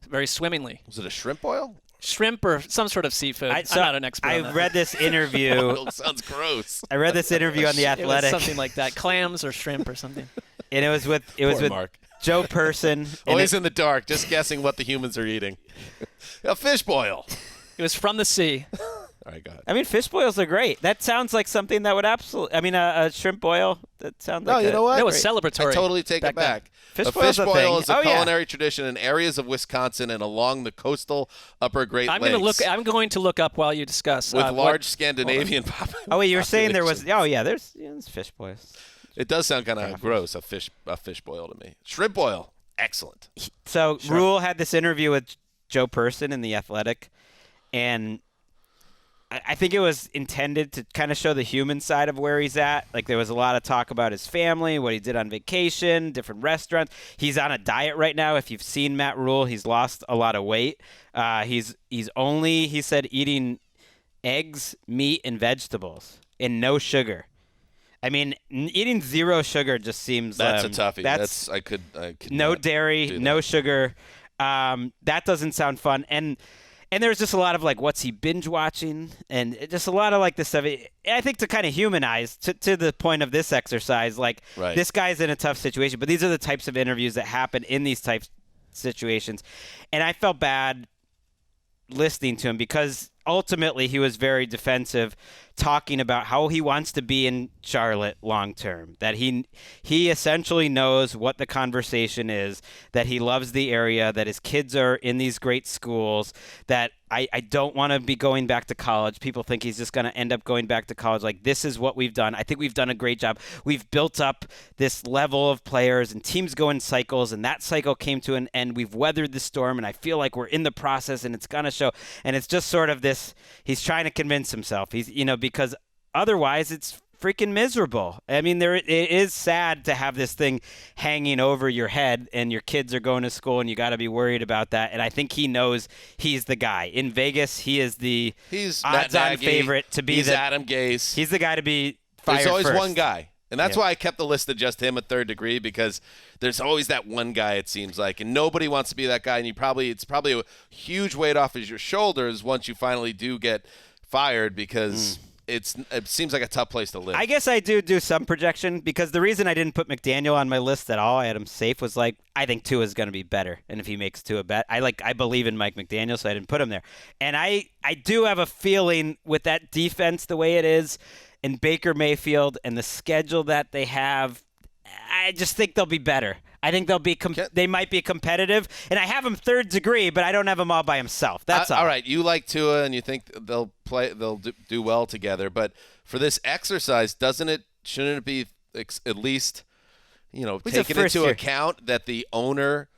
very swimmingly. Was it a shrimp boil? Shrimp or some sort of seafood. I'm not an expert on that. I read this interview. It sounds gross. I read this interview on The It was Athletic. something like that, clams or shrimp or something. And it was with Mark. Joe Person. Always in the dark, just guessing what the humans are eating. A fish boil. It was from the sea. All right, go ahead. I mean, fish boils are great. That sounds like something that would absolutely. I mean, a shrimp boil. That sounds. No, like you know what? That was celebratory. I totally take it back then. back. Fish a boil's fish a boil thing. is a Oh, yeah. culinary tradition in areas of Wisconsin and along the coastal upper Great I'm Lakes. going to look up while you discuss. with what- large Scandinavian population. Oh wait, you were saying there was? Oh yeah, there's fish boils. It does sound kind of gross, a fish boil to me. Shrimp boil, excellent. So Rule had this interview with Joe Person in The Athletic, and I think it was intended to kind of show the human side of where he's at. There was a lot of talk about his family, what he did on vacation, different restaurants. He's on a diet right now. If you've seen Matt Rule, he's lost a lot of weight. He's only, he said, eating eggs, meat, and vegetables, and no sugar. I mean, eating 0 sugar just seems That's a toughie. I could no not dairy, do no that. sugar. That doesn't sound fun. And there's just a lot of what's he binge watching, and just a lot of this stuff. I think to kind of humanize to the point of this exercise, Right. this guy's in a tough situation, but these are the types of interviews that happen in these types of situations. And I felt bad listening to him because ultimately he was very defensive, talking about how he wants to be in Charlotte long term, that he essentially knows what the conversation is, that he loves the area, that his kids are in these great schools, that I don't want to be going back to college. People think he's just going to end up going back to college. This is what we've done. I think we've done a great job. We've built up this level of players, and teams go in cycles, and that cycle came to an end. We've weathered the storm, and I feel like we're in the process, and it's going to show. And it's just sort of this, he's trying to convince himself. He's, because otherwise freaking miserable. I mean, it is sad to have this thing hanging over your head, and your kids are going to school, and you got to be worried about that. And I think he knows he's the guy in Vegas. He is the odds-on favorite to be he's Adam Gase. He's the guy to be fired There's always first. one guy. And that's why I kept the list of just him at Third Degree, because there's always that one guy, it seems like, and nobody wants to be that guy. And it's probably a huge weight off of your shoulders once you finally do get fired, because it seems like a tough place to live. I guess I do some projection, because the reason I didn't put McDaniel on my list at all, I had him safe, was like, I think Tua is going to be better. And if he makes Tua bet, I believe in Mike McDaniel, so I didn't put him there. And I do have a feeling with that defense the way it is, and Baker Mayfield and the schedule that they have, I just think they'll be better. I think they might be competitive, and I have him Third Degree, but I don't have him all by himself. That's all. All right, you like Tua, and you think they'll do well together. But for this exercise, shouldn't it be at least, taking into account that the owner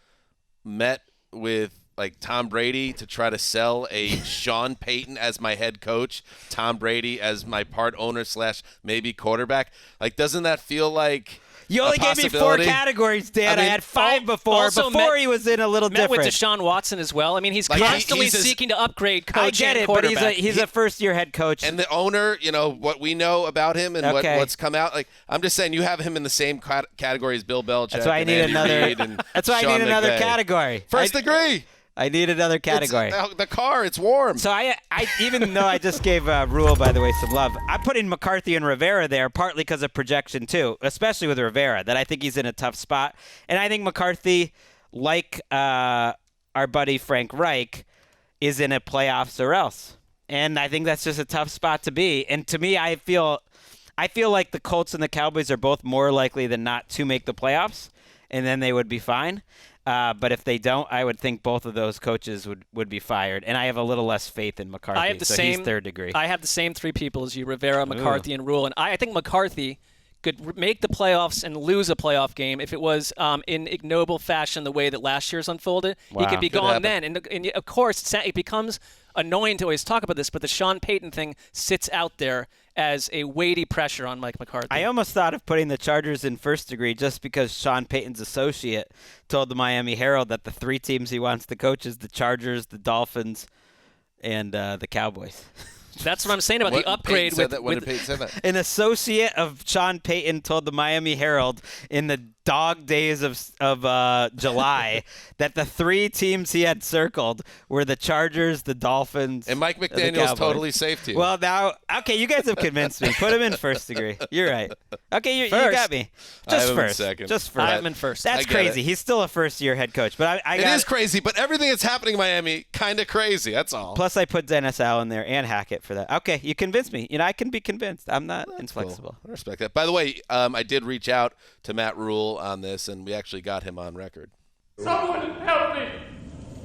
met with like Tom Brady to try to sell a Sean Payton as my head coach, Tom Brady as my part owner / maybe quarterback? Like, doesn't that feel like you only gave me 4 categories, Dan? I had 5 before. He was in a little met different. With Deshaun Watson as well. I mean, he's constantly seeking to upgrade coach and quarterback. But he's a first-year head coach. And the owner, what we know about him and what's come out. Like, I'm just saying, you have him in the same category as Bill Belichick. That's why I need another. That's why I need another category. First degree. I need another category. The car, it's warm. So I even though I just gave Rule, by the way, some love, I put in McCarthy and Rivera there, partly because of projection too, especially with Rivera, that I think he's in a tough spot. And I think McCarthy, like our buddy Frank Reich, is in a playoffs or else. And I think that's just a tough spot to be. And to me, I feel like the Colts and the Cowboys are both more likely than not to make the playoffs, and then they would be fine. But if they don't, I would think both of those coaches would be fired. And I have a little less faith in McCarthy. He's Third Degree. I have the same 3 people as you, Rivera, McCarthy, and Rule. And I think McCarthy could make the playoffs and lose a playoff game if it was in ignoble fashion the way that last year's unfolded. Wow. He could be gone then. And of course, it becomes annoying to always talk about this, but the Sean Payton thing sits out there as a weighty pressure on Mike McCarthy. I almost thought of putting the Chargers in First Degree just because Sean Payton's associate told the Miami Herald that the 3 teams he wants to coach is the Chargers, the Dolphins, and the Cowboys. That's what I'm saying about the upgrade. When did Payton say that? An associate of Sean Payton told the Miami Herald in the dog days of July that the 3 teams he had circled were the Chargers, the Dolphins, and Mike McDaniel's totally safe to you. Well, now, okay, you guys have convinced me. Put him in First Degree. You're right. Okay, you got me. Just first. Just first. I have him in first. That's crazy. He's still a first-year head coach, but it is crazy. But everything that's happening in Miami, kind of crazy. That's all. Plus, I put Dennis Allen there and Hackett for that. Okay, you convinced me. I can be convinced. I'm not inflexible. Cool. I respect that. By the way, I did reach out to Matt Rule on this, and we actually got him on record. Someone help me!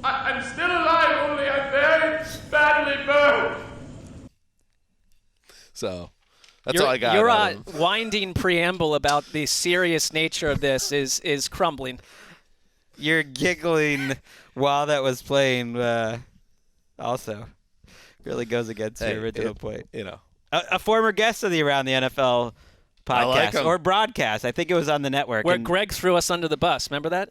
I'm still alive, only I'm very badly burned. So that's all I got. Your winding preamble about the serious nature of this is crumbling. You're giggling while that was playing. Also, really goes against your original point. A former guest of the Around the NFL podcast or broadcast. I think it was on the network. Where Gregg threw us under the bus. Remember that?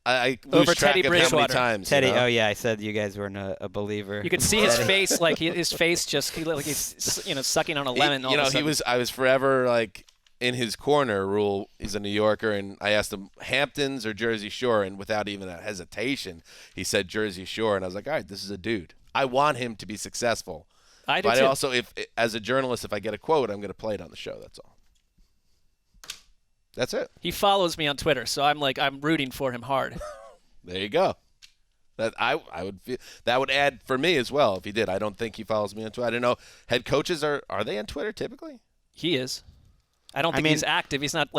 I lose over track Teddy of Bridgewater. how many times. Teddy, oh yeah, I said you guys weren't a believer. You could see his face, like his face just like he's sucking on a lemon. I was forever like in his corner. Rule, he's a New Yorker, and I asked him Hamptons or Jersey Shore, and without even a hesitation, he said Jersey Shore, and I was like, all right, this is a dude. I want him to be successful. I do but too. Also, as a journalist, if I get a quote, I'm going to play it on the show. That's all. That's it. He follows me on Twitter, so I'm rooting for him hard. There you go. That I would feel that would add for me as well if he did. I don't think he follows me on Twitter. I don't know. Head coaches are they on Twitter typically? He is. I don't think he's active. He's not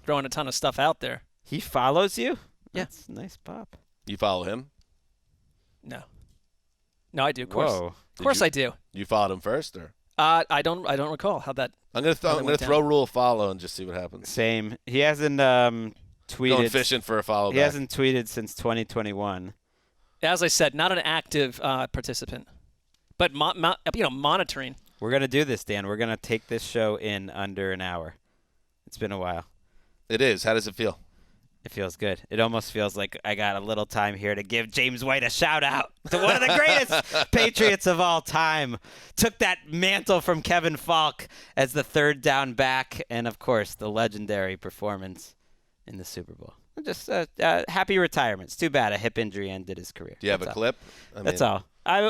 throwing a ton of stuff out there. He follows you? Yeah. That's nice pop. You follow him? No, I do. Of course. Whoa. Of course I do. You followed him first, or? I don't recall how that. I'm gonna throw Rule a follow and just see what happens. Same. He hasn't tweeted. Going fishing for a follow. He hasn't tweeted since 2021. As I said, not an active participant, but monitoring. We're going to do this, Dan. We're going to take this show in under an hour. It's been a while. It is. How does it feel? It feels good. It almost feels like I got a little time here to give James White a shout-out to one of the greatest Patriots of all time. Took that mantle from Kevin Falk as the third down back, and, of course, the legendary performance in the Super Bowl. Just happy retirement. It's too bad a hip injury ended his career. Do you have a clip? That's all.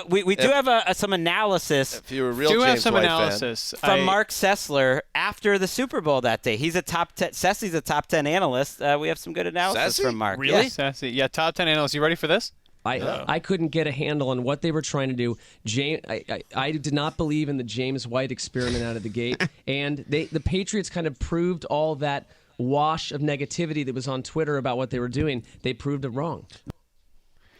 We do have some analysis. If you're a real James White analysis from Marc Sessler after the Super Bowl that day. He's a top 10. Sessy's a top 10 analyst. We have some good analysis from Marc. Really? Sassy. Yeah, top 10 analyst. You ready for this? I couldn't get a handle on what they were trying to do. I did not believe in the James White experiment out of the gate, and the Patriots kind of proved all that wash of negativity that was on Twitter about what they were doing. They proved it wrong.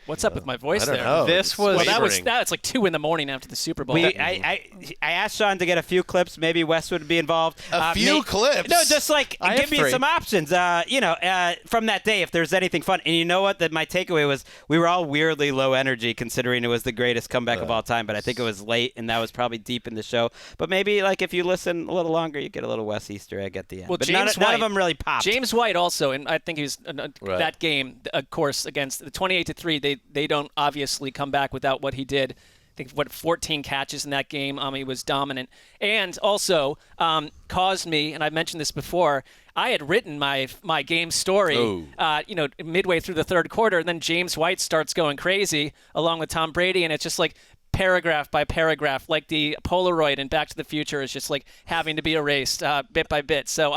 What's up with my voice I don't there? know. This was That's like 2 a.m. after the Super Bowl. I asked Sean to get a few clips. Maybe Wes would be involved. A few clips? No, just like give me 3. some options. From that day, if there's anything fun. And you know what? That my takeaway was we were all weirdly low energy considering it was the greatest comeback of all time. But I think it was late, and that was probably deep in the show. But maybe like if you listen a little longer, you get a little Wes Easter egg at the end. Well, but James none White, of them really popped. James White also, and I think he was that game, of course, against the 28-3. They don't obviously come back without what he did. I think 14 catches in that game. He was dominant, and also caused me. And I mentioned this before. I had written my game story, midway through the third quarter, and then James White starts going crazy along with Tom Brady, and it's just like paragraph by paragraph, like the Polaroid in Back to the Future is just like having to be erased bit by bit. So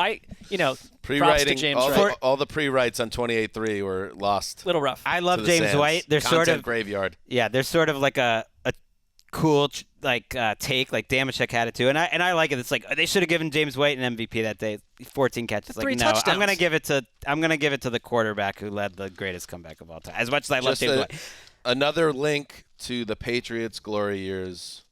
pre-writing, all the pre-writes on 28-3 were lost. Little rough. I love James sands. White. They're Content sort of graveyard. Yeah, they're sort of like a cool take, like Damashek had it too, and I like it. It's like they should have given James White an MVP that day, 14 catches. Three no, touchdowns. I'm gonna give it to the quarterback who led the greatest comeback of all time. As much as I love James White. Another link to the Patriots' glory years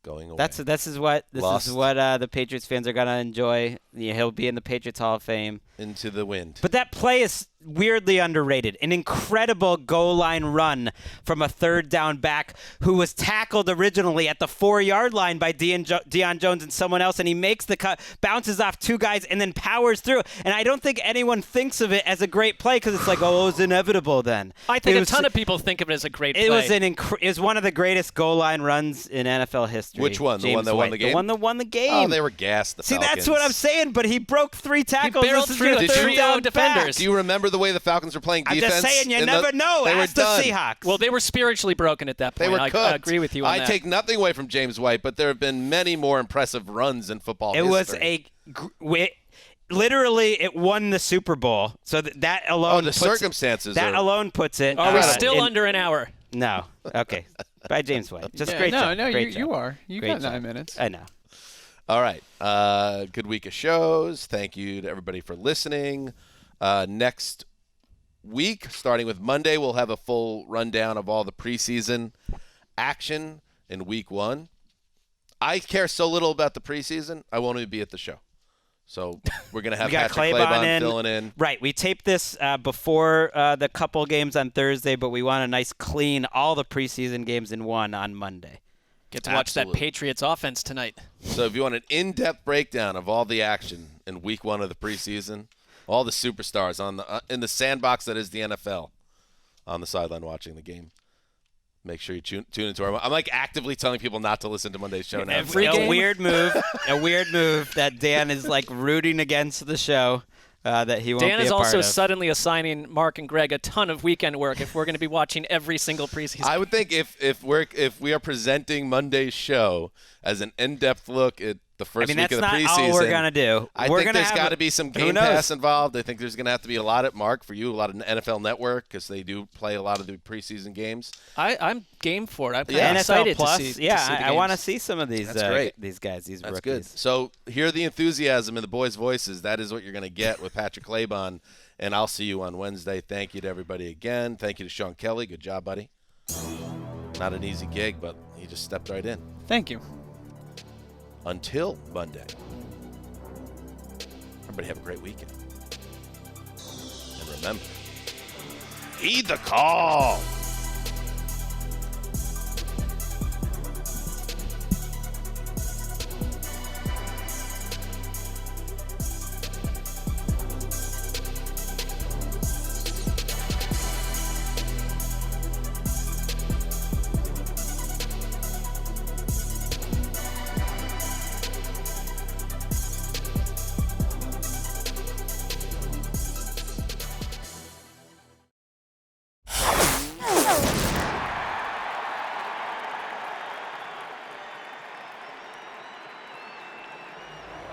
going away. This is what the Patriots fans are gonna enjoy. He'll be in the Patriots Hall of Fame. Into the wind. But that play is weirdly underrated. An incredible goal line run from a third down back who was tackled originally at the 4-yard line by Deion Jones and someone else, and he makes the cut, bounces off 2 guys, and then powers through. And I don't think anyone thinks of it as a great play because it's like, it was inevitable then. I think a ton of people think of it as a great play. It was one of the greatest goal line runs in NFL history. Which one? The one that won the game? The one that won the game. Oh, they were gassed, the Falcons. That's what I'm saying, but he broke 3 tackles. He barreled through the trio of defenders. Do you remember the way the Falcons were playing defense? I'm just saying, you never know. They Ask were the done. Seahawks. Well, they were spiritually broken at that point. They were cooked. I agree with you on that. I take nothing away from James White, but there have been many more impressive runs in football history. Literally, it won the Super Bowl. So that alone. Circumstances. That alone puts it. Are we still under an hour? No. Okay. By James White. Just great no, job. No, great you job. are. You Great got 9 job. minutes. I know. All right. Good week of shows. Thank you to everybody for listening. Next week, starting with Monday, we'll have a full rundown of all the preseason action in week 1. I care so little about the preseason, I won't even be at the show. So we're going to have Patrick Claybon filling in. Right. We taped this before the couple games on Thursday, but we want a nice clean all the preseason games in one on Monday. Get to watch that Patriots offense tonight. So if you want an in-depth breakdown of all the action in week 1 of the preseason, all the superstars in the sandbox that is the NFL on the sideline watching the game, make sure you tune into our. I'm like actively telling people not to listen to Monday's show now. A weird move that Dan is like rooting against the show. That he won't Dan be is a part also of. suddenly assigning Mark and Greg a ton of weekend work if we're going to be watching every single preseason. I would think if we are presenting Monday's show as an in-depth look at the first week of the preseason, that's not all we're gonna do. I think there's got to be some Game Pass involved. I think there's going to have to be a lot at Mark for you, a lot of NFL Network because they do play a lot of the preseason games. I'm game for it. I'm NFL excited Plus. to see. I want to see some of these. That's great. These guys, these That's rookies. good. So hear the enthusiasm in the boys' voices. That is what you're going to get with Patrick Claybon, and I'll see you on Wednesday. Thank you to everybody again. Thank you to Sean Kelly. Good job, buddy. Not an easy gig, but he just stepped right in. Thank you. Until Monday. Everybody have a great weekend. And remember, heed the call.